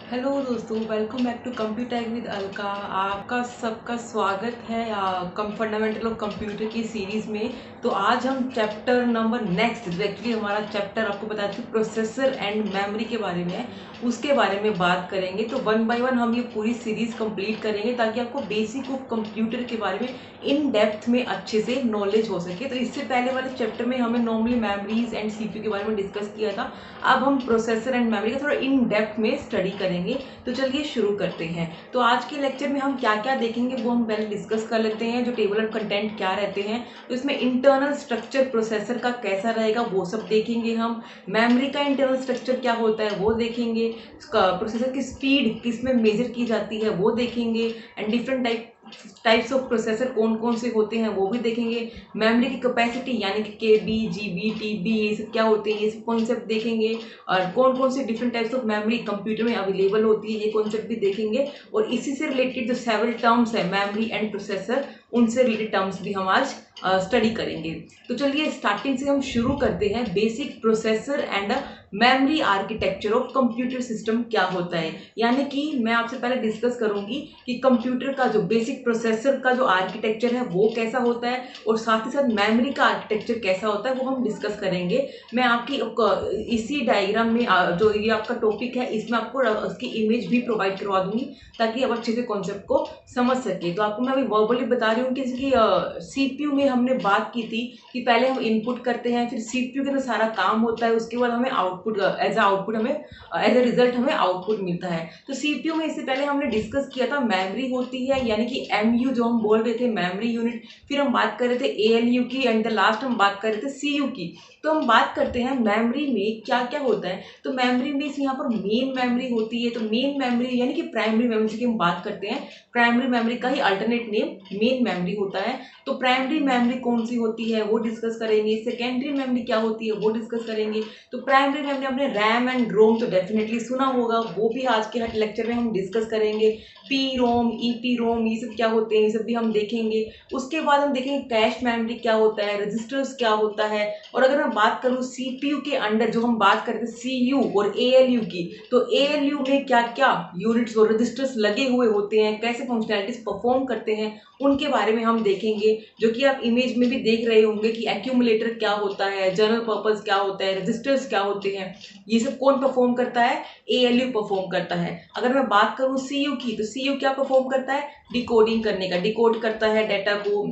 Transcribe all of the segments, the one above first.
Hello दोस्तों, welcome back to computer with Alka. आपका सबका स्वागत है फंडामेंटल ऑफ कंप्यूटर की सीरीज़ में। तो आज हम चैप्टर नंबर नेक्स्ट एक्चुअली हमारा चैप्टर आपको बताया था प्रोसेसर एंड मेमोरी के बारे में है, उसके बारे में बात करेंगे। तो वन बाय वन हम ये पूरी सीरीज़ कंप्लीट करेंगे ताकि आपको बेसिक ऑफ कंप्यूटर के बारे में इन डेप्थ में अच्छे से नॉलेज हो सके। तो इससे पहले वाले चैप्टर में हमें नॉर्मली मेमोरीज एंड सीपीयू के बारे में डिस्कस किया था। अब हम प्रोसेसर एंड मेमोरी का थोड़ा इन डेप्थ में स्टडी करेंगे। तो चलिए शुरू करते हैं। तो आज के लेक्चर में हम क्या क्या देखेंगे वो हम पहले डिस्कस कर लेते हैं। जो टेबल ऑफ कंटेंट क्या रहते हैं, तो इसमें इंटरनल स्ट्रक्चर प्रोसेसर का कैसा रहेगा वो सब देखेंगे हम। मेमोरी का इंटरनल स्ट्रक्चर क्या होता है वो देखेंगे। प्रोसेसर की स्पीड किस में मेजर की जाती है वो देखेंगे। And different types of processor कौन कौन से होते हैं वो भी देखेंगे। मेमोरी की कैपेसिटी यानी कि केबी, जीबी, टीबी ये सब क्या होते हैं, ये सब कॉन्सेप्ट देखेंगे। और कौन कौन से different types of memory computer में अवेलेबल होती है ये कॉन्सेप्ट भी देखेंगे। और इसी से रिलेटेड जो सेवरल टर्म्स है मेमोरी एंड प्रोसेसर, उनसे रिलेटेड टर्म्स भी हम आज स्टडी करेंगे। तो चलिए स्टार्टिंग से हम शुरू करते हैं। Basic processor and memory architecture of computer system क्या होता है, यानी कि मैं आपसे पहले डिस्कस करूंगी कि कंप्यूटर का जो बेसिक प्रोसेसर का जो आर्किटेक्चर है वो कैसा होता है, और साथ ही साथ मेमोरी का आर्किटेक्चर कैसा होता है वो हम डिस्कस करेंगे। मैं आपकी इसी डायग्राम में जो ये आपका टॉपिक है इसमें आपको उसकी इमेज भी प्रोवाइड करवा दूंगी ताकि आप अच्छे से कॉन्सेप्ट को समझ सके। तो आपको मैं अभी वर्बली बता रही हूँ कि सीपीयू में हमने बात की थी कि पहले हम इनपुट करते हैं, फिर सीपीयू के अंदर सारा काम होता है, उसके बाद हमें आउटपुट एज अ रिजल्ट हमें आउटपुट मिलता है। तो सीपीयू में इससे पहले हमने डिस्कस किया था मेमोरी होती है यानी कि एमयू जो हम बोल रहे थे मेमोरी यूनिट, फिर हम बात कर रहे थे एएलयू की, एंड द लास्ट हम बात कर रहे थे सीयू की। तो हम बात करते हैं मेमोरी में क्या क्या होता है। तो मेमोरी में यहाँ पर मेन मेमोरी होती है। तो मेन मेमोरी यानी कि प्राइमरी मेमोरी की हम बात करते हैं। प्राइमरी मेमोरी का ही अल्टरनेट नेम मेन मेमोरी होता है। तो प्राइमरी मेमोरी कौन सी होती है वो डिस्कस करेंगे। सेकेंडरी मेमोरी क्या होती है वो डिस्कस करेंगे। तो प्राइमरी मेमोरी हमने रैम एंड रोम तो डेफिनेटली सुना होगा, वो भी आज के लेक्चर में हम डिस्कस करेंगे। पी रोम, ईपी रोम ये सब क्या होते हैं ये सब भी हम देखेंगे। उसके बाद हम देखेंगे कैश मेमोरी क्या होता है, रजिस्टर्स क्या होता है। और अगर मैं बात करूँ सीपीयू के अंडर जो हम बात करते हैं सीयू और एएलयू की, तो एएलयू में क्या क्या यूनिट्स और रजिस्टर्स लगे हुए होते हैं, कैसे फंक्शनैलिटीज परफॉर्म करते हैं, उनके बारे में हम देखेंगे। जो कि आप इमेज में भी देख रहे होंगे कि एक्यूमुलेटर क्या होता है, जनरल पर्पस क्या होता है, रजिस्टर्स क्या होते हैं, ये सब कौन परफॉर्म करता है, एएलयू परफॉर्म करता है। अगर मैं बात करूं सीयू की, तो सीयू क्या परफॉर्म करता है, डिकोडिंग करने का, डिकोड करता है डाटा को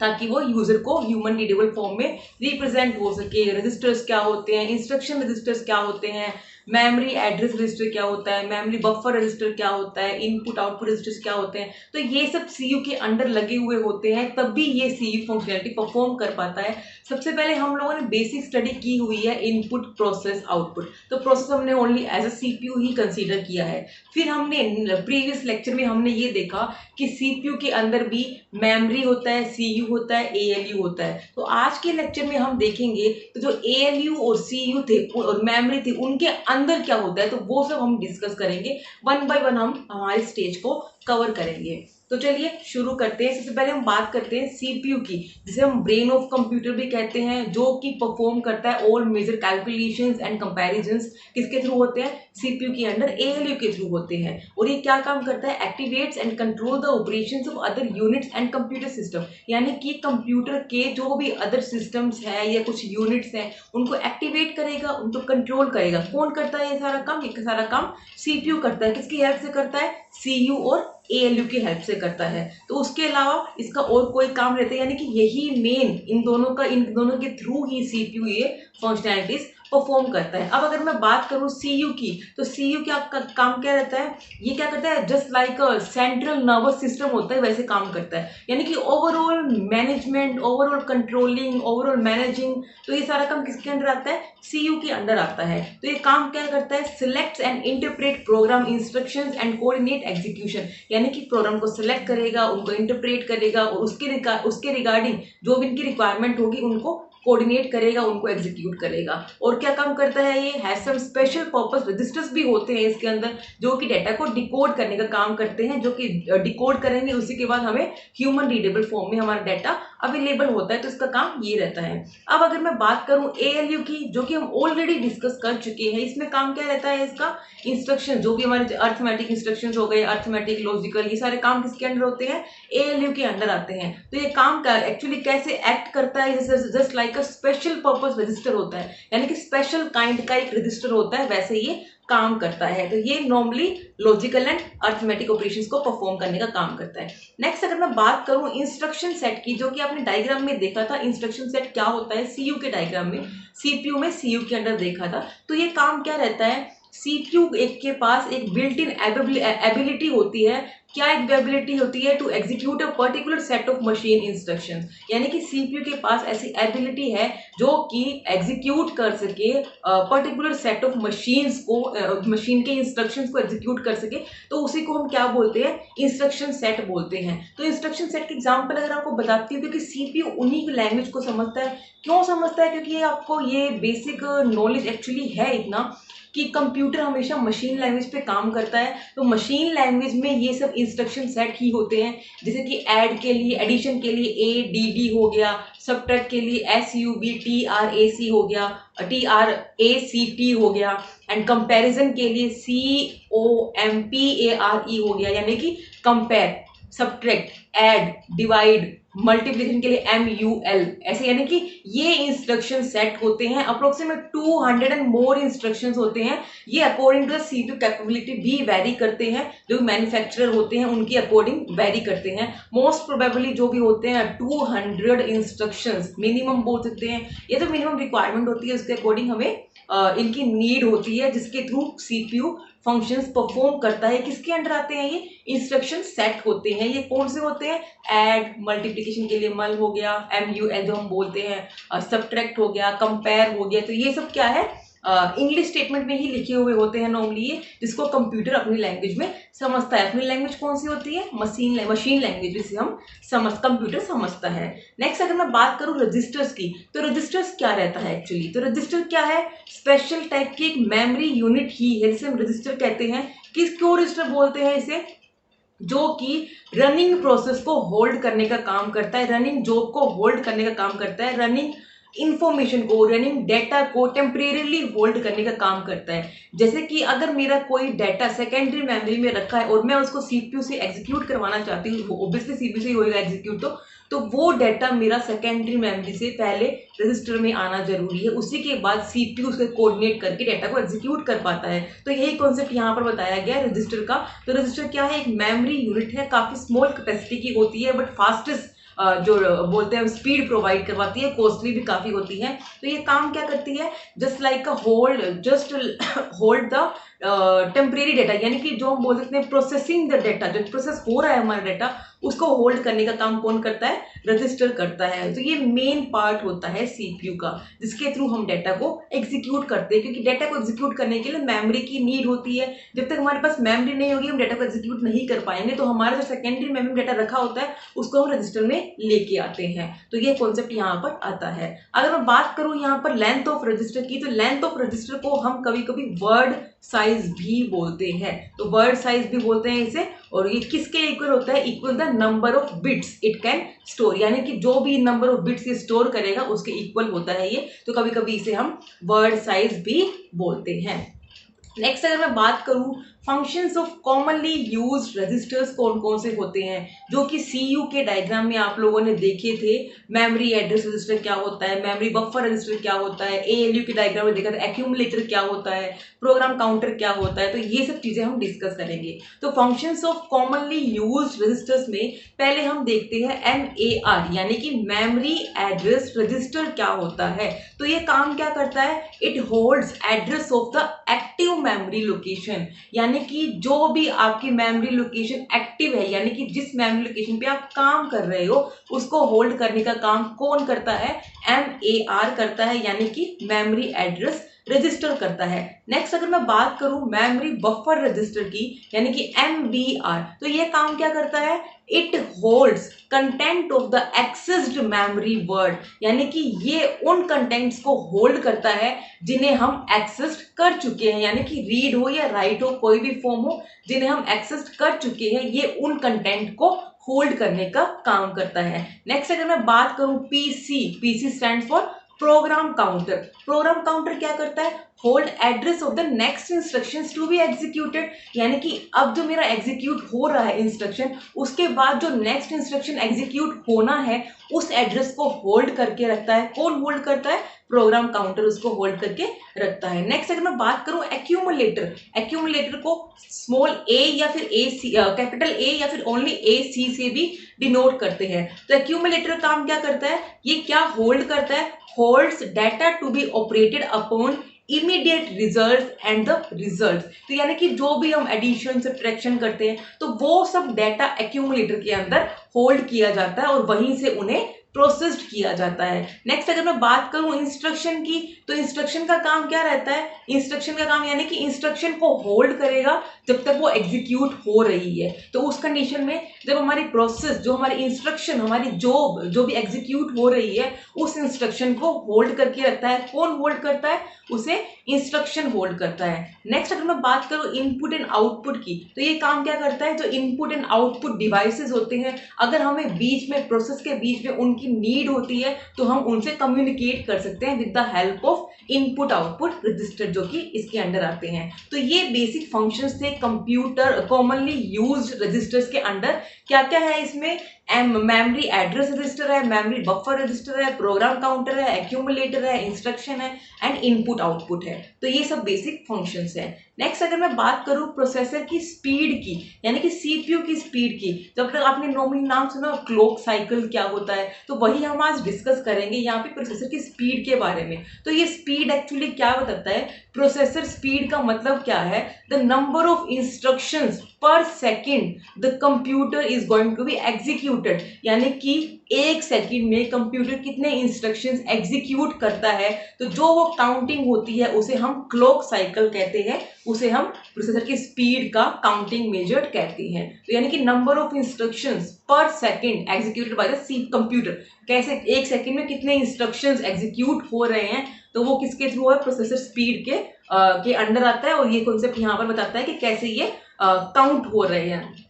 ताकि वो यूजर को ह्यूमन रीडेबल फॉर्म में रिप्रेजेंट हो सके। रजिस्टर्स क्या होते हैं, इंस्ट्रक्शन रजिस्टर्स क्या होते हैं, मेमोरी एड्रेस रजिस्टर क्या होता है, मेमोरी बफर रजिस्टर क्या होता है, इनपुट आउटपुट रजिस्टर्स क्या होते हैं। तो ये सब सीयू के अंडर लगे हुए होते हैं, तब भी ये सीयू फंक्शनलिटी परफॉर्म कर पाता है। सबसे पहले हम लोगों ने बेसिक स्टडी की हुई है इनपुट प्रोसेस आउटपुट। तो प्रोसेस हमने ओनली एज अ सीपीयू ही कंसीडर किया है। फिर हमने प्रीवियस लेक्चर में हमने ये देखा कि सीपीयू के अंदर भी मेमोरी होता है, सीयू होता है, एएलयू होता है। तो आज के लेक्चर में हम देखेंगे तो जो एएलयू और सीयू थे और मेमोरी थी उनके अंदर क्या होता है, तो वो सब हम डिस्कस करेंगे। वन बाय वन हम हमारे स्टेज को कवर करेंगे। तो चलिए शुरू करते हैं। सबसे पहले हम बात करते हैं सीपीयू की, जिसे हम ब्रेन ऑफ कंप्यूटर भी कहते हैं, जो कि परफॉर्म करता है all major calculations and comparisons. किसके थ्रू होते हैं, सीपीयू के अंडर एएलयू के थ्रू होते हैं। और ये क्या काम करता है, activates and control the operations of other units and computer system, यानी कि कंप्यूटर के जो भी अदर सिस्टम्स है या कुछ यूनिट्स हैं उनको एक्टिवेट करेगा, उनको कंट्रोल करेगा। कौन करता है ये सारा काम, ये सारा काम सीपीयू करता है। किसकी हेल्प से करता है, सीयू और एएलयू की हेल्प से करता है। तो उसके अलावा इसका और कोई काम रहता है, यानी कि यही मेन इन दोनों के थ्रू ही सीपीयू ये फंक्शनैलिटीज परफॉर्म करता है। अब अगर मैं बात करूं सीयू की, तो सीयू क्या काम क्या रहता है, ये क्या करता है, just like a central nervous system होता है वैसे काम करता है। यानी कि overall management, overall controlling, overall managing, तो ये सारा काम किसके अंडर आता है, सीयू के अंडर आता है। तो ये काम क्या करता है, select and interpret program instructions and coordinate execution, यानी कि प्रोग्राम को सिलेक्ट करेगा, उनको इंटरप्रेट करेगा और उसके रिगार्डिंग जो भी इनकी रिक्वायरमेंट होगी उनको कोऑर्डिनेट करेगा, उनको एग्जीक्यूट करेगा। और क्या काम करता है, ये has some special purpose registers भी होते हैं इसके अंदर, जो कि डाटा को डिकोड करने का काम करते हैं, जो कि डिकोड करेंगे, उसी के बाद हमें ह्यूमन रीडेबल फॉर्म में हमारा डाटा अवेलेबल होता है, तो इसका काम ये रहता है। अब अगर मैं बात करूं ALU की, जो कि हम ऑलरेडी डिस्कस कर चुके हैं, इसमें काम क्या रहता है इसका, इंस्ट्रक्शन, जो भी हमारे अर्थमेटिक इंस्ट्रक्शंस हो गए, अर्थमेटिक, लॉजिकल, ये सारे काम किसके अंडर होते हैं, ALU के अंडर आते हैं। तो ये काम एक्चुअली कैसे एक्ट करता है, just like a special purpose register होता है, यानी कि स्पेशल काइंड का एक रजिस्टर होता है, वैसे ये काम करता है। तो ये normally logical and arithmetic operations को परफॉर्म करने का काम करता है। नेक्स्ट अगर मैं बात करूं इंस्ट्रक्शन सेट की, जो कि आपने डायग्राम में देखा था, इंस्ट्रक्शन सेट क्या होता है सीयू के डायग्राम में, सीपीयू में सीयू के अंडर देखा था। तो ये काम क्या रहता है, सीपीयू एक के पास एक बिल्ट इन एबिलिटी होती है। क्या एक एबिलिटी होती है, to execute a particular set of machine instructions, यानी कि सीपीयू के पास ऐसी एबिलिटी है जो कि एग्जीक्यूट कर सके पर्टिकुलर सेट ऑफ मशीन्स को, मशीन के इंस्ट्रक्शंस को एग्जीक्यूट कर सके, तो उसी को हम क्या बोलते हैं, इंस्ट्रक्शन सेट बोलते हैं। तो इंस्ट्रक्शन सेट के एग्जांपल अगर आपको बताती हूँ, क्योंकि सीपीयू उन्हीं की लैंग्वेज को समझता है। क्यों समझता है, क्योंकि ये आपको ये बेसिक नॉलेज एक्चुअली है इतना कि कंप्यूटर हमेशा मशीन लैंग्वेज पे काम करता है। तो मशीन लैंग्वेज में ये सब इंस्ट्रक्शन सेट ही होते हैं, जैसे कि ऐड के लिए, एडिशन के लिए ADD हो गया, सब्ट्रैक्ट के लिए SUBTRAC हो गया, TRACT हो गया, एंड कंपैरिजन के लिए COMPARE हो गया, यानी कि compare, subtract, add, divide, multiplication के लिए MUL, ऐसे, यानी कि ये इंस्ट्रक्शन सेट होते हैं। अप्रोक्सीमेट 200 एंड मोर इंस्ट्रक्शंस होते हैं। ये according to the CPU capability भी वेरी करते हैं, जो मैन्युफैक्चरर होते हैं उनकी अकॉर्डिंग वेरी करते हैं। मोस्ट प्रोबेबली जो भी होते हैं 200 इंस्ट्रक्शंस मिनिमम बोल सकते हैं, ये तो मिनिमम रिक्वायरमेंट होती है, उसके अकॉर्डिंग हमें इनकी नीड होती है, जिसके थ्रू सीपीयू फंक्शंस परफॉर्म करता है। किसके अंडर आते हैं ये इंस्ट्रक्शन सेट होते हैं। ये कौन से होते हैं, ऐड, मल्टीप्लिकेशन के लिए मल हो गया, MUL जो हम बोलते हैं, सब्ट्रैक्ट हो गया, कंपेयर हो गया। तो ये सब क्या है, इंग्लिश स्टेटमेंट में ही लिखे हुए होते हैं नॉर्मली ये, जिसको कंप्यूटर अपनी लैंग्वेज में समझता है। अपनी लैंग्वेज कौन सी होती है, मशीन लैंग्वेज, जिसे हम कंप्यूटर समझता है। नेक्स्ट अगर मैं बात करूं रजिस्टर्स की, तो रजिस्टर्स क्या रहता है एक्चुअली, तो रजिस्टर क्या है, स्पेशल टाइप की एक मेमोरी यूनिट ही है, जिसे हम रजिस्टर कहते हैं। किसको रजिस्टर बोलते हैं इसे, जो कि रनिंग प्रोसेस को होल्ड करने का काम करता है, रनिंग जॉब को होल्ड करने का काम करता है, रनिंग इंफॉर्मेशन को, रनिंग डेटा को टेम्परेरीली होल्ड करने का काम करता है। जैसे कि अगर मेरा कोई डेटा सेकेंडरी मेमोरी में रखा है और मैं उसको सीपीयू से एग्जीक्यूट करवाना चाहती हूँ, ऑब्वियसली सीपीयू से ही होएगा एग्जीक्यूट, तो वो डेटा मेरा सेकेंडरी मेमोरी से पहले रजिस्टर में आना जरूरी है, उसी के बाद सीपीयू उसके कोऑर्डिनेट करके डेटा को एग्जीक्यूट कर पाता है। तो यही कॉन्सेप्ट यहाँ पर बताया गया है रजिस्टर का। तो रजिस्टर क्या है, एक मेमोरी यूनिट है, काफी स्मॉल कैपेसिटी की होती है, बट फास्टेस्ट जो बोलते हैं स्पीड प्रोवाइड करवाती है, कॉस्टली भी काफी होती है। तो ये काम क्या करती है, just like a hold the temporary data, यानी कि जो हम बोल सकते हैं प्रोसेसिंग द डेटा, जो प्रोसेस हो रहा है हमारा डेटा, उसको होल्ड करने का काम कौन करता है, रजिस्टर करता है। तो ये मेन पार्ट होता है सीपीयू का, जिसके थ्रू हम डेटा को एग्जीक्यूट करते हैं, क्योंकि डेटा को एग्जीक्यूट करने के लिए मेमोरी की नीड होती है। जब तक हमारे पास मेमोरी नहीं होगी, हम डेटा को एग्जीक्यूट नहीं कर पाएंगे। तो हमारा जो सेकेंडरी मेमोरी डेटा रखा होता है, उसको हम रजिस्टर में लेके आते हैं। तो ये कॉन्सेप्ट यहाँ पर आता है। अगर मैं बात करूं यहाँ पर लेंथ ऑफ रजिस्टर की, तो लेंथ ऑफ रजिस्टर को हम कभी कभी वर्ड साइज भी बोलते हैं। तो वर्ड साइज भी बोलते हैं इसे, और ये किसके इक्वल होता है, equal the number of bits it can store, यानी कि जो भी नंबर ऑफ बिट्स ये स्टोर करेगा उसके इक्वल होता है ये। तो कभी कभी इसे हम वर्ड साइज भी बोलते हैं। नेक्स्ट अगर मैं बात करूं functions of commonly used registers कौन कौन से होते हैं, जो कि सीयू के डायग्राम में आप लोगों ने देखे थे। मेमोरी एड्रेस रजिस्टर क्या होता है, मेमोरी बफर रजिस्टर क्या होता है, एएलयू के डायग्राम में देखा था एक्यूमुलेटर क्या होता है, प्रोग्राम काउंटर क्या होता है। तो ये सब चीजें हम डिस्कस करेंगे। तो functions of commonly used registers में पहले हम देखते हैं MAR, यानी कि मेमोरी एड्रेस रजिस्टर क्या होता है। तो ये काम क्या करता है, it holds address of the active memory location, यानी कि जो भी आपकी मेमोरी लोकेशन एक्टिव है, यानी कि जिस मेमोरी लोकेशन पे आप काम कर रहे हो, उसको होल्ड करने का काम कौन करता है, MAR करता है, यानी कि मेमोरी एड्रेस रजिस्टर करता है। नेक्स्ट अगर मैं बात करूं मेमोरी बफर रजिस्टर की, यानी कि MBR, तो ये काम क्या करता है, it holds content of the accessed memory word, यानी कि ये उन कंटेंट्स को होल्ड करता है जिन्हें हम एक्सेस कर चुके हैं, यानी कि रीड हो या राइट हो, कोई भी फॉर्म हो, जिन्हें हम एक्सेस कर चुके हैं, ये उन कंटेंट को होल्ड करने का काम करता है। नेक्स्ट अगर मैं बात करूं PC stand for program counter. Program counter क्या करता है, hold address of the next instructions to be executed, यानी कि अब जो मेरा एग्जीक्यूट हो रहा है इंस्ट्रक्शन, उसके बाद जो नेक्स्ट इंस्ट्रक्शन एग्जीक्यूट होना है उस एड्रेस को होल्ड करके रखता है। कौन होल्ड करता है, प्रोग्राम काउंटर उसको होल्ड करके रखता है। नेक्स्ट अगर मैं बात करूं एक्यूमुलेटर, एक्यूमुलेटर को स्मॉल ए या फिर कैपिटल ए या फिर ओनली ए सी से भी डिनोट करते हैं। तो एक्यूमुलेटर काम क्या करता है, ये क्या होल्ड करता है, holds data to be operated upon immediate result and the result. तो यानी कि जो भी हम एडिशन सब्ट्रैक्शन करते हैं तो वो सब डाटा एक्यूमुलेटर के अंदर होल्ड किया जाता है और वहीं से उन्हें प्रोसेस्ड किया जाता है। नेक्स्ट अगर मैं बात करूं इंस्ट्रक्शन की, तो इंस्ट्रक्शन का काम क्या रहता है, इंस्ट्रक्शन का काम यानी कि इंस्ट्रक्शन को होल्ड करेगा जब तक वो एग्जीक्यूट हो रही है। तो उस कंडीशन में जब हमारी प्रोसेस, जो हमारी इंस्ट्रक्शन, हमारी जॉब जो भी एग्जीक्यूट हो रही है उस इंस्ट्रक्शन को होल्ड करके रखता है। कौन होल्ड करता है, उसे इंस्ट्रक्शन होल्ड करता है। नेक्स्ट अगर मैं बात करूं इनपुट एंड आउटपुट की, तो ये काम क्या करता है, जो इनपुट एंड आउटपुट डिवाइसेस होते हैं, अगर हमें बीच में प्रोसेस के बीच में उनकी नीड होती है तो हम उनसे कम्युनिकेट कर सकते हैं with the help of input output register, जो कि इसके अंडर आते हैं। तो ये बेसिक फंक्शंस थे कंप्यूटर कॉमनली यूज्ड रजिस्टर्स के अंडर। क्या क्या है इसमें, मेमोरी एड्रेस रजिस्टर है, मेमोरी बफर रजिस्टर है, प्रोग्राम काउंटर है, एक्यूमुलेटर है, इंस्ट्रक्शन है एंड इनपुट आउटपुट है। तो ये सब बेसिक फंक्शंस है। नेक्स्ट अगर मैं बात करूं प्रोसेसर की स्पीड की, यानी कि सीपीयू की स्पीड की, जब तक आपने नॉर्मली नाम सुना क्लॉक साइकिल क्या होता है, तो वही हम आज डिस्कस करेंगे यहाँ पे प्रोसेसर की स्पीड के बारे में। तो ये स्पीड एक्चुअली क्या बताता है, प्रोसेसर स्पीड का मतलब क्या है, the number of instructions per second the computer is going to be executed, यानी कि एक सेकंड में कंप्यूटर कितने इंस्ट्रक्शंस एग्जीक्यूट करता है, तो जो वो काउंटिंग होती है उसे हम क्लॉक साइकिल कहते हैं, उसे हम प्रोसेसर की स्पीड का काउंटिंग मेजर कहते हैं। तो यानी कि नंबर ऑफ इंस्ट्रक्शंस पर second executed by the computer, कैसे एक सेकंड में कितने इंस्ट्रक्शंस एग्जीक्यूट हो रहे हैं, तो वो किसके थ्रू है, प्रोसेसर स्पीड के अंडर आता है। और ये कॉन्सेप्ट यहाँ पर बताता है कि कैसे ये काउंट हो रहे हैं।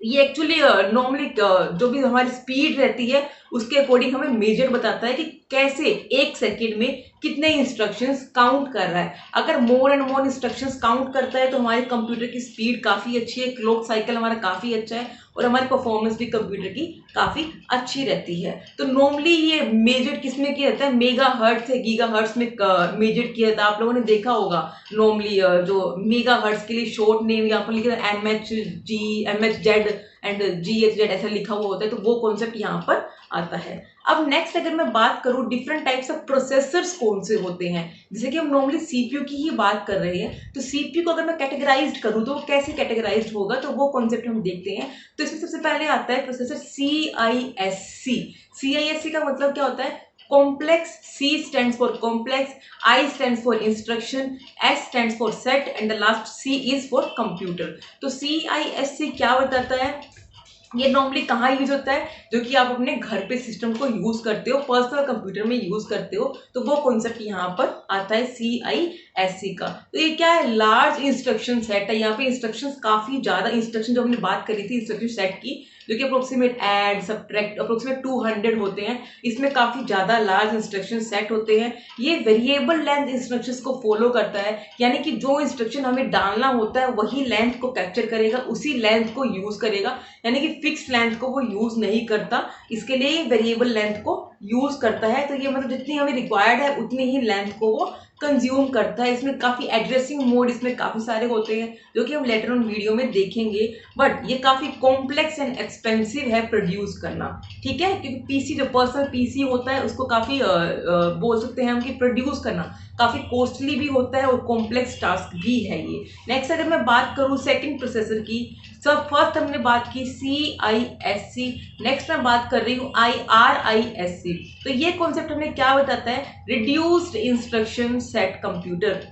ये एक्चुअली नॉर्मली जो भी हमारी स्पीड रहती है उसके अकॉर्डिंग हमें मेजर बताता है कि कैसे एक सेकंड में कितने इंस्ट्रक्शंस काउंट कर रहा है। अगर more and more instructions count करता है तो हमारे कंप्यूटर की स्पीड काफ़ी अच्छी है, क्लॉक साइकिल हमारा काफ़ी अच्छा है और हमारी परफॉर्मेंस भी कंप्यूटर की काफ़ी अच्छी रहती है। तो नॉर्मली ये मेजर किस में किया जाता है, मेगा हर्ट्ज से गीगा हर्ट्ज में मेजर किया जाता है। आप लोगों ने देखा होगा नॉर्मली जो मेगा हर्ट्ज के लिए शॉर्ट नेम यहाँ पर लिखा है MHz एंड GHz ऐसा लिखा हुआ होता है, तो वो कॉन्सेप्ट यहाँ पर आता है। अब नेक्स्ट अगर मैं बात करूँ डिफरेंट टाइप्स ऑफ प्रोसेसर्स कौन से होते हैं, जैसे कि हम नॉर्मली सीपीयू की ही बात कर रहे हैं, तो सीपीयू को अगर मैं कैटेगराइज्ड करूँ तो वो कैसे कैटेगराइज्ड होगा, तो वो कॉन्सेप्ट हम देखते हैं। तो इसमें सबसे पहले आता है प्रोसेसर CISC। CISC का मतलब क्या होता है, complex, C stands for complex, I stands for instruction, S stands for set and the last C is for computer। तो CISC क्या बताता है, ये नॉर्मली कहाँ यूज होता है, जो कि आप अपने घर पे सिस्टम को यूज करते हो, पर्सनल कंप्यूटर में यूज करते हो, तो वो कॉन्सेप्ट यहाँ पर आता है CISC का। तो ये क्या है, लार्ज इंस्ट्रक्शन सेट है। यहाँ पे इंस्ट्रक्शंस काफी ज्यादा, इंस्ट्रक्शन जो हमने बात करी थी इंस्ट्रक्शन सेट की, जो कि अप्रोक्सीमेट ऐड सब्ट्रैक्ट अप्रोक्सीमेट 200 होते हैं, इसमें काफी ज्यादा लार्ज इंस्ट्रक्शन सेट होते हैं। ये वेरिएबल लेंथ इंस्ट्रक्शंस को फॉलो करता है, यानी कि जो इंस्ट्रक्शन हमें डालना होता है वही लेंथ को कैप्चर करेगा, उसी लेंथ को यूज करेगा, यानी कि फिक्स लेंथ को वो यूज नहीं करता, इसके लिए वेरिएबल लेंथ को यूज करता है। तो ये मतलब जितनी हमें रिक्वायर्ड है उतनी ही लेंथ को वो कंज्यूम करता है। इसमें काफ़ी एड्रेसिंग मोड इसमें काफ़ी सारे होते हैं जो कि हम लेटर ऑन वीडियो में देखेंगे, बट ये काफ़ी कॉम्प्लेक्स एंड एक्सपेंसिव है प्रोड्यूस करना, ठीक है, क्योंकि पीसी जो पर्सनल पीसी होता है उसको काफ़ी बोल सकते हैं हम कि प्रोड्यूस करना काफ़ी कॉस्टली भी होता है और कॉम्प्लेक्स टास्क भी है ये। नेक्स्ट अगर मैं बात करूँ सेकंड प्रोसेसर की, सब फर्स्ट हमने बात की CISC, नेक्स्ट मैं बात कर रही हूँ RISC। तो ये कॉन्सेप्ट हमें क्या बताता है, रिड्यूस्ड इंस्ट्रक्शन सेट कंप्यूटर।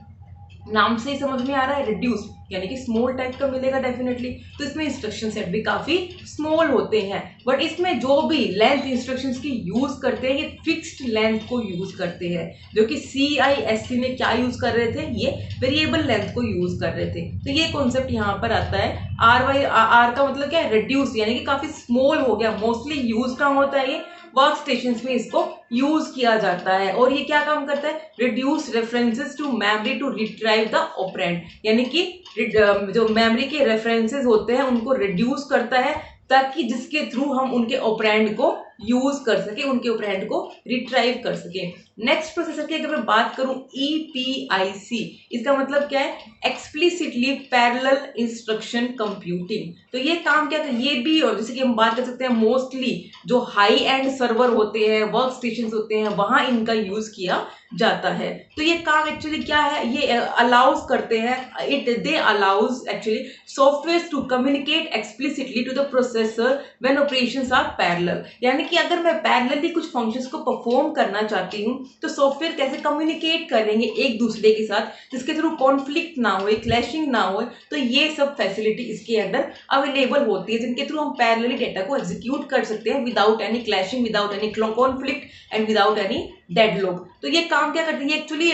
नाम से ही समझ में आ रहा है रिड्यूस, यानी कि स्मॉल टाइप का मिलेगा डेफिनेटली। तो इसमें इंस्ट्रक्शन सेट भी काफी स्मॉल होते हैं, बट इसमें जो भी लेंथ इंस्ट्रक्शंस की यूज करते हैं ये फिक्स्ड लेंथ को यूज करते हैं, जो कि CISC में क्या यूज कर रहे थे, ये वेरिएबल लेंथ को यूज कर रहे थे। तो ये कॉन्सेप्ट यहाँ पर आता है। आर का मतलब क्या है, रिड्यूस, यानी कि काफी स्मॉल हो गया। मोस्टली यूज कहाँ होता है, ये वर्क स्टेशन में इसको यूज किया जाता है। और ये क्या काम करता है, reduce references to memory to retrieve the operand, यानी कि जो मेमोरी के रेफरेंसेस होते हैं उनको रिड्यूस करता है, ताकि जिसके थ्रू हम उनके ऑपरेंड को यूज कर सके, उनके ऑपरेंड को रिट्राइव कर सके। नेक्स्ट प्रोसेसर की अगर मैं बात करूं EPIC, इसका मतलब क्या है, एक्सप्लिसिटली पैरेलल इंस्ट्रक्शन कंप्यूटिंग। तो ये काम क्या है, ये भी, और जैसे कि हम बात कर सकते हैं मोस्टली जो हाई एंड सर्वर होते हैं, वर्क स्टेशन होते हैं, वहां इनका यूज किया जाता है। तो ये काम एक्चुअली क्या है, ये अलाउज करते हैं, they allows actually software to communicate explicitly to the processor when operations are parallel, यानी कि अगर मैं पैरेलली कुछ फंक्शंस को परफॉर्म करना चाहती हूँ तो सॉफ्टवेयर कैसे कम्युनिकेट करेंगे एक दूसरे के साथ, जिसके थ्रू कॉन्फ्लिक्ट ना हो, क्लैशिंग ना हो। तो ये सब फैसिलिटी इसके अंदर अवेलेबल होती है, जिनके थ्रू हम पैरेलली डेटा को एग्जीक्यूट कर सकते हैं without any clashing, without any conflict and without any deadlock. तो ये काम क्या करते हैं, एक्चुअली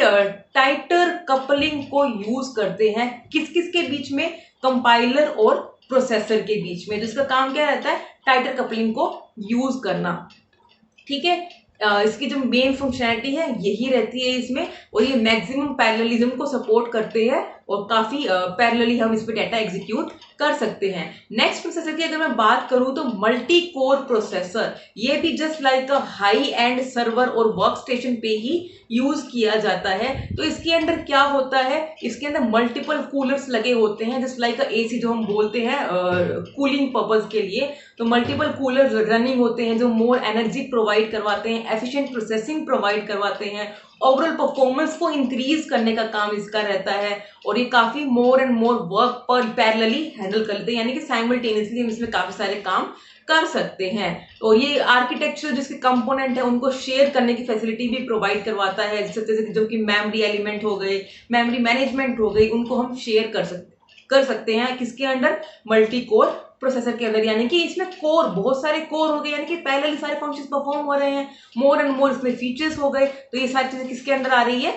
टाइटर कपलिंग को यूज करते हैं, किस किस के बीच में, कंपाइलर और प्रोसेसर के बीच में। जिसका काम क्या रहता है, टाइटर कपलिंग को यूज करना। ठीक है, इसकी जो मेन फंक्शनैलिटी है यही रहती है इसमें, और ये मैक्सिमम पैरेललिज्म को सपोर्ट करते हैं और काफी पैरेलली हम इस पे डाटा एग्जीक्यूट कर सकते हैं। नेक्स्ट प्रोसेसर की अगर मैं बात करूं तो मल्टी कोर प्रोसेसर, ये भी just like a high and server और वर्क स्टेशन पे ही यूज किया जाता है। तो इसके अंदर क्या होता है, इसके अंदर मल्टीपल कूलर्स लगे होते हैं, जस्ट लाइक AC जो हम बोलते हैं कूलिंग पर्पज के लिए। तो मल्टीपल कूलर्स रनिंग होते हैं जो मोर एनर्जी प्रोवाइड करवाते हैं, एफिशिएंट प्रोसेसिंग प्रोवाइड करवाते हैं, ओवरऑल परफॉर्मेंस को इंक्रीज करने का काम इसका रहता है। और ये काफी मोर एंड मोर वर्क पर पैरेलली हैंडल कर लेते हैं, यानी कि साइमल्टेनियसली हम इसमें काफी सारे काम कर सकते हैं। और ये आर्किटेक्चर जिसके कंपोनेंट है उनको शेयर करने की फैसिलिटी भी प्रोवाइड करवाता है, जैसे जो कि मेमोरी एलिमेंट हो गए, मेमोरी मैनेजमेंट हो गई, उनको हम शेयर कर सकते हैं किसके अंडर, मल्टी कोर प्रोसेसर के अंदर। यानी कि इसमें कोर, बहुत सारे कोर हो गए, यानी कि पहले सारे फंक्शंस परफॉर्म हो रहे हैं, मोर एंड मोर इसमें फीचर्स हो गए। तो ये सारी चीजें किसके अंदर आ रही है,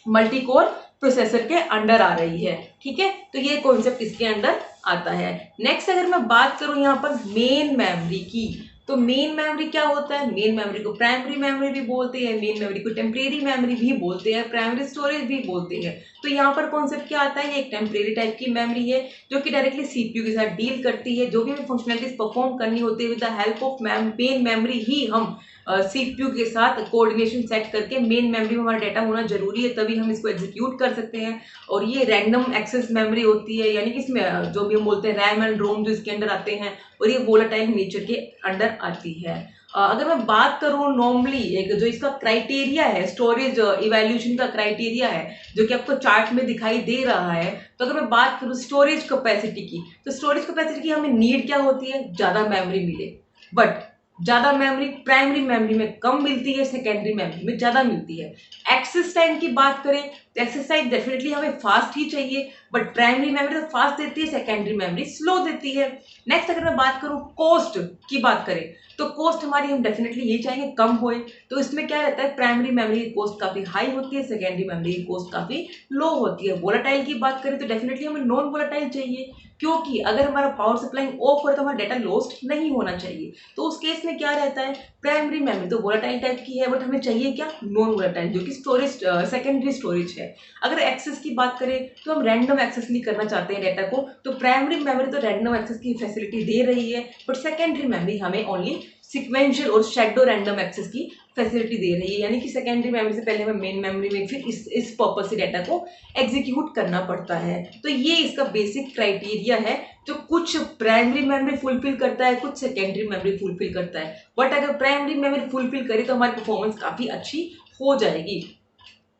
मल्टी कोर प्रोसेसर के अंडर आ रही है। ठीक है, तो ये कॉन्सेप्ट इसके अंदर आता है। नेक्स्ट अगर मैं बात करूं यहाँ पर मेन मेमोरी की, तो मेन मेमोरी क्या होता है, मेन मेमोरी को प्राइमरी मेमोरी भी बोलते हैं, मेन मेमोरी को टेम्परेरी मेमोरी भी बोलते हैं, प्राइमरी स्टोरेज भी बोलते हैं। तो यहाँ पर कॉन्सेप्ट क्या आता है, ये एक टेम्परेरी टाइप की मेमोरी है जो कि डायरेक्टली CPU के साथ डील करती है। जो भी हमें फंक्शनलिटीज परफॉर्म करनी होती है with the help of main memory ही हम CPU के साथ कोऑर्डिनेशन सेट करके, मेन मेमोरी में हमारा डाटा होना जरूरी है तभी हम इसको एग्जीक्यूट कर सकते हैं। और ये रैंडम एक्सेस मेमोरी होती है, यानी कि इसमें जो भी हम बोलते हैं रैम एंड रोम जो इसके अंदर आते हैं, और ये वोलेटाइल नेचर के अंडर आती है। अगर मैं बात करूं नॉर्मली एक जो इसका क्राइटेरिया है, स्टोरेज इवैल्यूएशन का क्राइटेरिया है जो कि आपको चार्ट में दिखाई दे रहा है। तो अगर मैं बात करूं स्टोरेज कैपेसिटी की, तो स्टोरेज कैपेसिटी की हमें नीड क्या होती है, ज्यादा मेमोरी मिले। बट ज्यादा मेमोरी प्राइमरी मेमोरी में कम मिलती है, सेकेंडरी मेमोरी में ज्यादा मिलती है। एक्सेस टाइम की बात करें तो एक्सेस टाइम डेफिनेटली हमें फास्ट ही चाहिए, बट प्राइमरी मेमोरी तो फास्ट देती है, सेकेंडरी मेमोरी स्लो देती है। नेक्स्ट अगर मैं बात करूं कॉस्ट की बात करें तो कॉस्ट हमारी हम डेफिनेटली यही चाहेंगे कम होए। तो इसमें क्या रहता है, प्राइमरी मेमोरी की कॉस्ट काफी हाई होती है, सेकेंडरी मेमोरी की कॉस्ट काफी लो होती है। वोलेटाइल की बात करें तो डेफिनेटली हमें नॉन वोलेटाइल चाहिए, क्योंकि अगर हमारा पावर सप्लाई ऑफ हो तो हमारा डाटा लॉस्ट नहीं होना चाहिए। तो उस केस में क्या रहता है, प्राइमरी मेमोरी तो वोलेटाइल टाइप की है, बट हमें चाहिए क्या, नॉन वोलेटाइल, जो कि स्टोरेज सेकेंडरी स्टोरेज है। अगर एक्सेस की बात करें तो हम रैंडम एक्सेस नहीं करना चाहते हैं डाटा को, तो प्राइमरी मेमोरी तो रैंडम एक्सेस की फैसिलिटी दे रही है, बट सेकेंडरी मेमोरी हमें ओनली सिक्वेंशियल और शैडो रैंडम एक्सेस की फैसिलिटी दे रही है। यानी कि सेकेंडरी मेमोरी से पहले हमें मेन मेमोरी में फिर इस पर्पज से डाटा को एग्जीक्यूट करना पड़ता है। तो ये इसका बेसिक क्राइटेरिया है जो कुछ प्राइमरी मेमोरी फुलफिल करता है, कुछ सेकेंडरी मेमोरी फुलफिल करता है। बट अगर प्राइमरी मेमोरी फुलफिल करे तो हमारी परफॉर्मेंस काफी अच्छी हो जाएगी।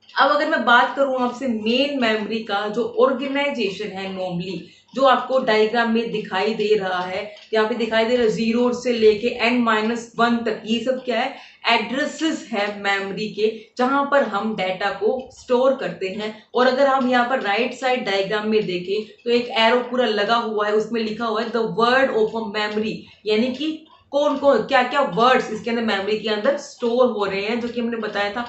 अब अगर मैं बात करूं आपसे मेन मेमोरी का जो ऑर्गेनाइजेशन है नॉर्मली, जो आपको डायग्राम में दिखाई दे रहा है, यहाँ पे दिखाई दे रहा है 0 से लेके n-1 तक, ये सब क्या है, एड्रेसेस है मेमोरी के, जहां पर हम डाटा को स्टोर करते हैं। और अगर हम यहाँ पर राइट साइड डायग्राम में देखें तो एक एरो पूरा लगा हुआ है, उसमें लिखा हुआ है the word of a memory, यानी कि कौन कौन क्या क्या वर्ड्स इसके अंदर मेमोरी के अंदर स्टोर हो रहे हैं, जो कि हमने बताया था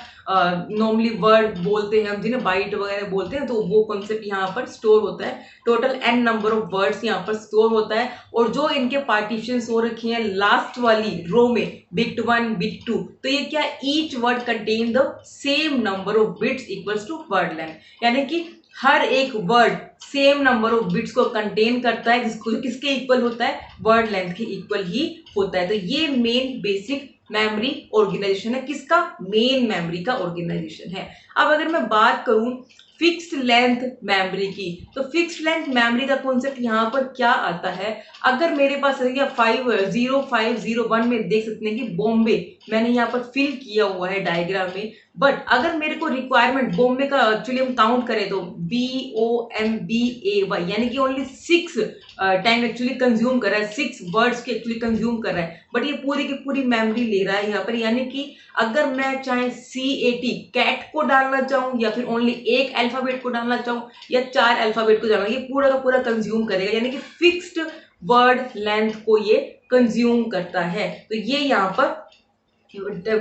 नॉर्मली वर्ड बोलते हैं हम जिन्हें बाइट वगैरह बोलते हैं, तो वो कॉन्सेप्ट यहाँ पर स्टोर होता है। Total n number of words यहाँ पर स्टोर होता है, और जो इनके पार्टीशंस हो रखे हैं लास्ट वाली रो में बिट 1 बिट 2, तो ये क्या, each word contain the same number of bits equals to word length, यानी कि हर एक word same number of bits को कंटेन करता है, जिसको किसके इक्वल होता है, वर्ड लेंथ के इक्वल ही होता है। तो ये मेन बेसिक मेमोरी ऑर्गेनाइजेशन है, किसका, मेन मेमोरी का ऑर्गेनाइजेशन है। अब अगर मैं बात करूं फिक्स्ड लेंथ मेमोरी की, तो फिक्स्ड लेंथ मेमोरी का कॉन्सेप्ट यहाँ पर क्या आता है, अगर मेरे पास 50501 में देख सकते हैं कि बॉम्बे मैंने यहाँ पर फिल किया हुआ है डायग्राम में, बट अगर मेरे को रिक्वायरमेंट बॉम्बे का एक्चुअली हम काउंट करें तो BOMBAY, यानी कि ओनली 6 टाइम एक्चुअली कंज्यूम कर रहा है, 6 वर्ड्स के एक्चुअली कंज्यूम कर रहा है, बट ये पूरी की पूरी मेमोरी ले रहा है यहाँ पर। यानी कि अगर मैं चाहे CAT कैट को डालना चाहूँ, या फिर ओनली एक अल्फाबेट को डालना चाहूँ, या 4 अल्फाबेट को डालना, ये पूरा का पूरा कंज्यूम करेगा, यानी कि फिक्स्ड वर्ड लेंथ को ये कंज्यूम करता है। तो ये यहाँ पर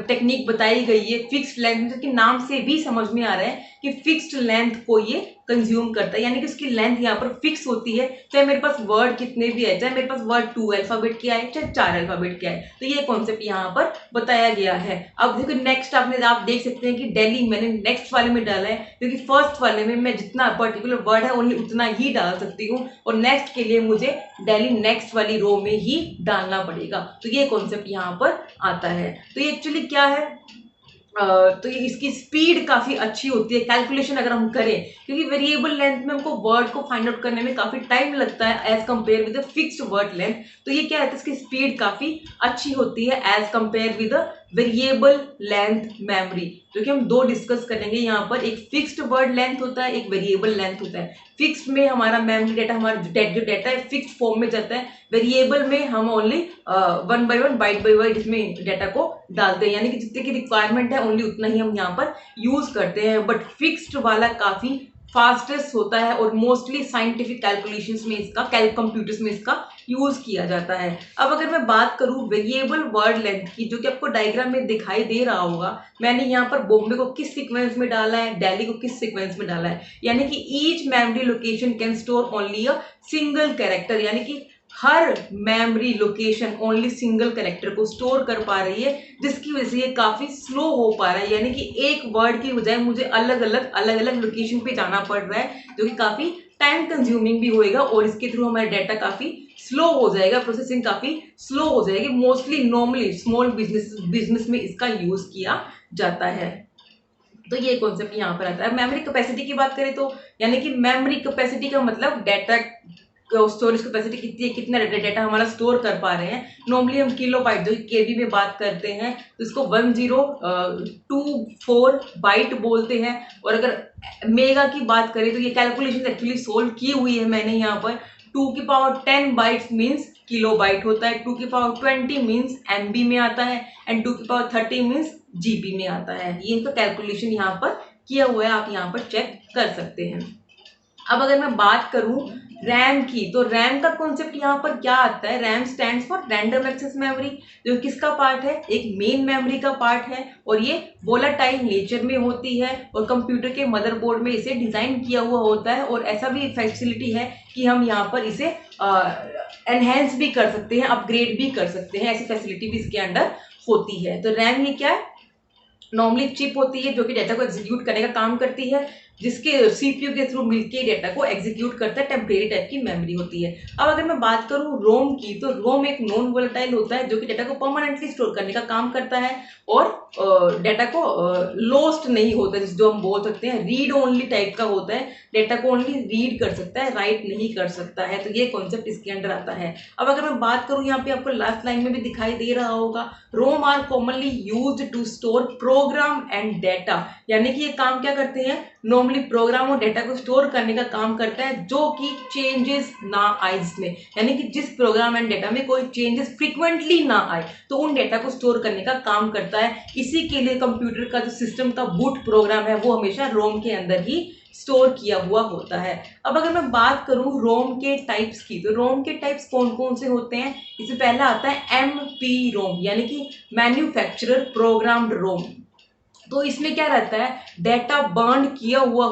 टेक्निक बताई गई है फिक्स्ड लेंथ, कि नाम से भी समझ में आ रहा है कि फिक्स्ड लेंथ को ये कंज्यूम करता है, यानी कि उसकी लेंथ यहाँ पर फिक्स होती है, चाहे मेरे पास वर्ड कितने भी है, चाहे मेरे पास वर्ड 2 अल्फाबेट के आए, चाहे 4 अल्फाबेट के आए, तो ये कॉन्सेप्ट यहाँ पर बताया गया है। अब देखो नेक्स्ट आप देख सकते हैं कि दिल्ली मैंने नेक्स्ट वाले में डाला है, क्योंकि फर्स्ट वाले में मैं जितना पर्टिकुलर वर्ड है ओनली उतना ही डाल सकती हूँ, और नेक्स्ट के लिए मुझे दिल्ली नेक्स्ट वाली रो में ही डालना पड़ेगा, तो ये कॉन्सेप्ट यहाँ पर आता है। तो ये एक्चुअली क्या है, तो ये इसकी स्पीड काफी अच्छी होती है कैलकुलेशन अगर हम करें, क्योंकि वेरिएबल लेंथ में हमको वर्ड को फाइंड आउट करने में काफी टाइम लगता है as compare with fixed word length. तो ये क्या है, इसकी स्पीड काफी अच्छी होती है as compare with variable length memory, जो कि हम दो डिस्कस करेंगे यहाँ पर। एक फिक्स्ड वर्ड लेंथ होता है, एक वेरिएबल लेंथ होता है। फिक्स्ड में हमारा मेमोरी डेटा, हमारा जो डेटा है फिक्स्ड फॉर्म में जाता है, वेरिएबल में हम only 1 by 1 byte by byte इसमें डेटा को डालते हैं, यानी कि जितने की रिक्वायरमेंट है ओनली उतना ही हम यहाँ पर यूज करते हैं। बट फिक्स्ड वाला काफी फास्टेस्ट होता है, और मोस्टली साइंटिफिक कैलकुलेशंस में इसका कंप्यूटर्स में इसका यूज किया जाता है। अब अगर मैं बात करूं वेरिएबल वर्ड लेंथ की, जो कि आपको डायग्राम में दिखाई दे रहा होगा, मैंने यहाँ पर बॉम्बे को किस सीक्वेंस में डाला है, दिल्ली को किस सीक्वेंस में डाला है, यानी कि each memory location can store only a single character, यानी कि हर memory location only single character को स्टोर कर पा रही है, जिसकी वजह से ये काफी स्लो हो पा रहा है, यानी कि एक वर्ड की बजाय मुझे अलग अलग लोकेशन पे जाना पड़ रहा है, जो कि काफी टाइम कंज्यूमिंग भी होएगा, और इसके थ्रू हमारा डाटा काफी स्लो हो जाएगा, प्रोसेसिंग काफी स्लो हो जाएगी। मोस्टली नॉर्मली स्मॉल बिजनेस में इसका यूज किया जाता है। तो ये कॉन्सेप्ट यहाँ पर आता है। मेमोरी कैपेसिटी की बात करें तो, यानी कि मेमोरी कैपेसिटी का मतलब डाटा स्टोरेज कैपेसिटी कितनी है, कितना डेटा हमारा स्टोर कर पा रहे हैं। नॉर्मली हम किलो बाइट जो केबी में बात करते हैं तो इसको 1024 बाइट बोलते हैं, और अगर मेगा की बात करें तो ये कैलकुलेशन एक्चुअली सोल्व की हुई है मैंने यहाँ पर। 2 की power 10 bytes means kilo byte होता है, 2 की पावर 20 मीन्स MB में आता है, एंड 2 की पावर 30 मीन्स GB में आता है। ये इनका कैलकुलेशन यहाँ पर किया हुआ है, आप यहाँ पर चेक कर सकते हैं। अब अगर मैं बात करूं रैम की, तो रैम का कॉन्सेप्ट यहाँ पर क्या आता है, RAM stands for random access memory, जो किसका पार्ट है, एक मेन मेमोरी का पार्ट है, और ये वोलाटाइल नेचर में होती है, और कंप्यूटर के मदरबोर्ड में इसे डिजाइन किया हुआ होता है, और ऐसा भी फैसिलिटी है कि हम यहाँ पर इसे एनहेंस भी कर सकते हैं, अपग्रेड भी कर सकते हैं, ऐसी फैसिलिटी भी इसके अंडर होती है। तो रैम ये क्या है, नॉर्मली चिप होती है जो कि डेटा को एग्जीक्यूट करने का काम करती है, जिसके CPU के थ्रू मिलके डेटा को एग्जीक्यूट करता है, टेम्परेरी टाइप की मेमोरी होती है। अब अगर मैं बात करूं रोम की, तो रोम एक नॉन वोलेटाइल होता है जो कि डेटा को परमानेंटली स्टोर करने का काम करता है, और डेटा को लॉस्ट नहीं होता है, जो हम बोल सकते हैं रीड ओनली टाइप का होता है, डेटा को ओनली रीड कर सकता है, राइट नहीं कर सकता है। तो ये कॉन्सेप्ट इसके अंडर आता है। अब अगर मैं बात करूं, यहाँ पे आपको लास्ट लाइन में भी दिखाई दे रहा होगा, ROM are commonly used to store program and data, यानी कि ये काम क्या करते हैं, नॉर्मली प्रोग्राम और डेटा को स्टोर करने का काम करता है जो कि चेंजेस ना आए इसमें, यानी कि जिस प्रोग्राम एंड डेटा में कोई चेंजेस फ्रिक्वेंटली ना आए तो उन डेटा को स्टोर करने का काम करता है। इसी के लिए कंप्यूटर का जो सिस्टम का बूट प्रोग्राम है वो हमेशा रोम के अंदर ही स्टोर किया हुआ होता है। अब अगर मैं बात करूं रोम के टाइप्स की, तो रोम के टाइप्स कौन कौन से होते हैं, इससे पहला आता है एमपी रोम, यानी कि मैन्युफैक्चरर प्रोग्राम्ड रोम। तो इसमें क्या रहता है, डेटा बर्न किया हुआ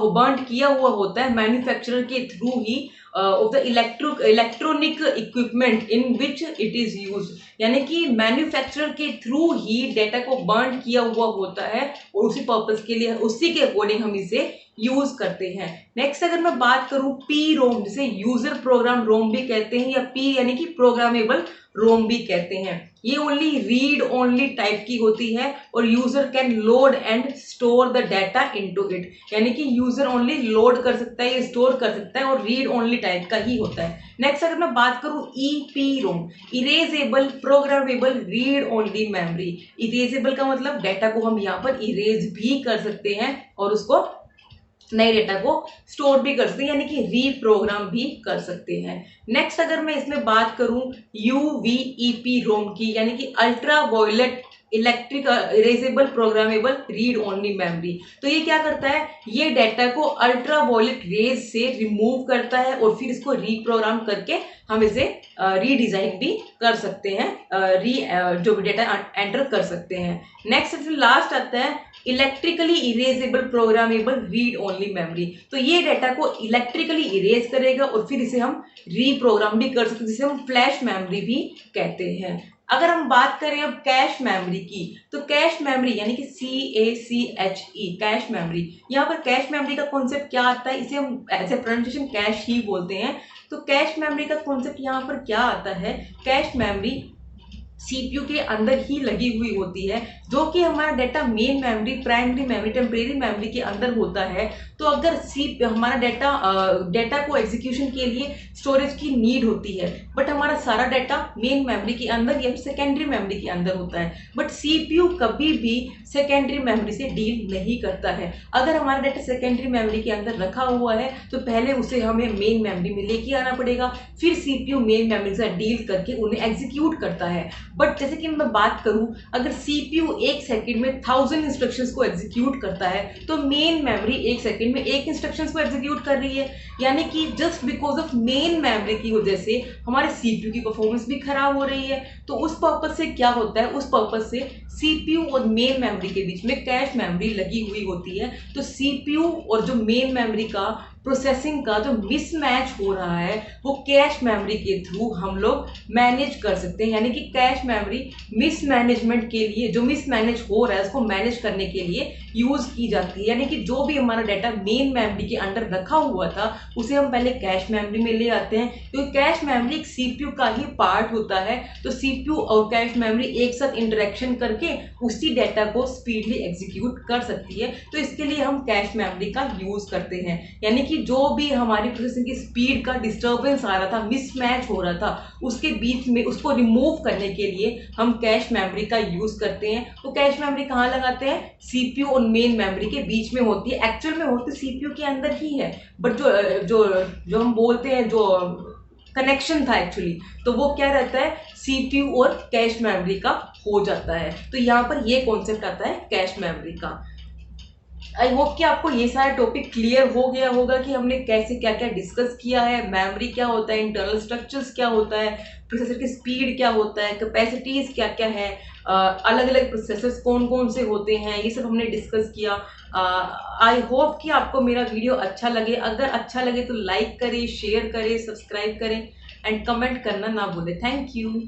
होता है मैन्युफैक्चरर के through he of the electronic equipment in which it is use, यानी कि मैन्युफैक्चरर के थ्रू ही डेटा को बर्न किया हुआ होता है और उसी पर्पस के लिए, उसी के अकॉर्डिंग हम इसे यूज करते हैं। नेक्स्ट अगर मैं बात करूं पी रोम, जिसे यूजर प्रोग्राम रोम भी कहते हैं या पी यानी कि प्रोग्रामेबल रोम भी कहते हैं। ये ओनली रीड ओनली टाइप की होती है और user can load and store the data into it, यानी कि यूजर ओनली लोड कर सकता है, ये स्टोर कर सकता है और रीड ओनली टाइप का ही होता है। नेक्स्ट अगर मैं बात करूं EP ROM, erasable programmable read only memory. Erasable का मतलब डाटा को हम यहाँ पर इरेज भी कर सकते हैं और उसको नए डेटा को स्टोर भी कर सकते हैं, यानी कि रीप्रोग्राम भी कर सकते हैं। नेक्स्ट अगर मैं इसमें बात करूं यूवीईपी रोम की, यानी कि ultra violet electric erasable programmable read only memory, तो ये क्या करता है, ये डेटा को अल्ट्रा वायलेट रेज से रिमूव करता है और फिर इसको रीप्रोग्राम करके हम इसे रीडिजाइन भी कर सकते हैं, जो डेटा एंटर कर सकते हैं। नेक्स्ट लास्ट आता है electrically erasable programmable read only memory, तो ये डेटा को इलेक्ट्रिकली इरेज करेगा और फिर इसे हम रीप्रोग्राम भी कर सकते हैं, जिसे हम फ्लैश मेमोरी भी कहते हैं। अगर हम बात करें अब कैश मेमोरी की, तो कैश मेमोरी यानी कि CACHE कैश मेमोरी, यहाँ पर कैश मेमोरी का कॉन्सेप्ट क्या आता है, इसे हम एज ए प्रोनाउंसिएशन कैश ही बोलते हैं। तो कैश मेमोरी का कॉन्सेप्ट यहाँ पर क्या आता है, कैश मेमोरी सीपीयू के अंदर ही लगी हुई होती है, जो कि हमारा data main memory, primary memory, temporary memory के अंदर होता है। तो अगर हमारा डेटा को एग्जीक्यूशन के लिए स्टोरेज की नीड होती है, बट हमारा सारा डाटा मेन मेमोरी के अंदर या फिर सेकेंडरी मेमोरी के अंदर होता है, बट सीपीयू कभी भी सेकेंडरी मेमोरी से डील नहीं करता है। अगर हमारा डाटा सेकेंडरी मेमोरी के अंदर रखा हुआ है तो पहले उसे हमें मेन मेमोरी में लेके आना पड़ेगा, फिर सीपीयू मेन मेमोरी से डील करके उन्हें एग्जीक्यूट करता है। बट जैसे कि मैं बात करूं, अगर सीपीयू 1 सेकंड में 1000 इंस्ट्रक्शंस को एग्जीक्यूट करता है, तो मेन मेमोरी 1 सेकंड में 1 इंस्ट्रक्शंस को एग्जीक्यूट कर रही है, यानी कि just because of main memory की वजह से हमारे सीपीयू की परफॉर्मेंस भी खराब हो रही है। तो उस पर्पज से क्या होता है, उस पर्पज से सीपीयू और मेन मेमोरी के बीच में कैश मेमोरी लगी हुई होती है। तो सीपीयू और जो मेन मेमोरी का प्रोसेसिंग का जो मिसमैच हो रहा है वो कैश मेमोरी के थ्रू हम लोग मैनेज कर सकते हैं, यानी कि कैश मेमोरी मिसमैनेजमेंट के लिए, जो मिसमैनेज हो रहा है उसको मैनेज करने के लिए यूज की जाती है। यानी कि जो भी हमारा डाटा मेन मेमोरी के अंदर रखा हुआ था उसे हम पहले कैश मेमोरी में ले आते हैं, क्योंकि कैश मेमोरी एक सीपीयू का ही पार्ट होता है। तो सीपीयू और कैश मेमोरी एक साथ इंटरेक्शन करके उसी डाटा को स्पीडली एग्जीक्यूट कर सकती है। तो इसके लिए हम कैश मेमोरी का यूज करते हैं, यानी कि जो भी हमारी प्रोसेसिंग की स्पीड का डिस्टर्बेंस आ रहा था, मिसमैच हो रहा था, उसके बीच में उसको रिमूव करने के लिए हम कैश मेमोरी का यूज करते हैं। तो कैश मेमोरी कहाँ लगाते हैं, सीपीयू और मेन मेमोरी के बीच में होती है, एक्चुअल में होती सीपीयू के अंदर ही है, बट जो हम बोलते हैं जो कनेक्शन था एक्चुअली, तो वो क्या रहता है, सीपीयू और कैश मेमोरी का हो जाता है। तो यहाँ पर ये कॉन्सेप्ट आता है कैश मेमोरी का। आई होप कि आपको ये सारा टॉपिक क्लियर हो गया होगा कि हमने कैसे क्या क्या डिस्कस किया है, मेमोरी क्या होता है, इंटरनल स्ट्रक्चर्स क्या होता है, प्रोसेसर की स्पीड क्या होता है, कैपेसिटीज क्या क्या है, अलग अलग प्रोसेसर्स कौन कौन से होते हैं, ये सब हमने डिस्कस किया। आई होप कि आपको मेरा वीडियो अच्छा लगे। अगर अच्छा लगे तो लाइक करें, शेयर करें, सब्सक्राइब करें एंड कमेंट करना ना भूलें। Thank you.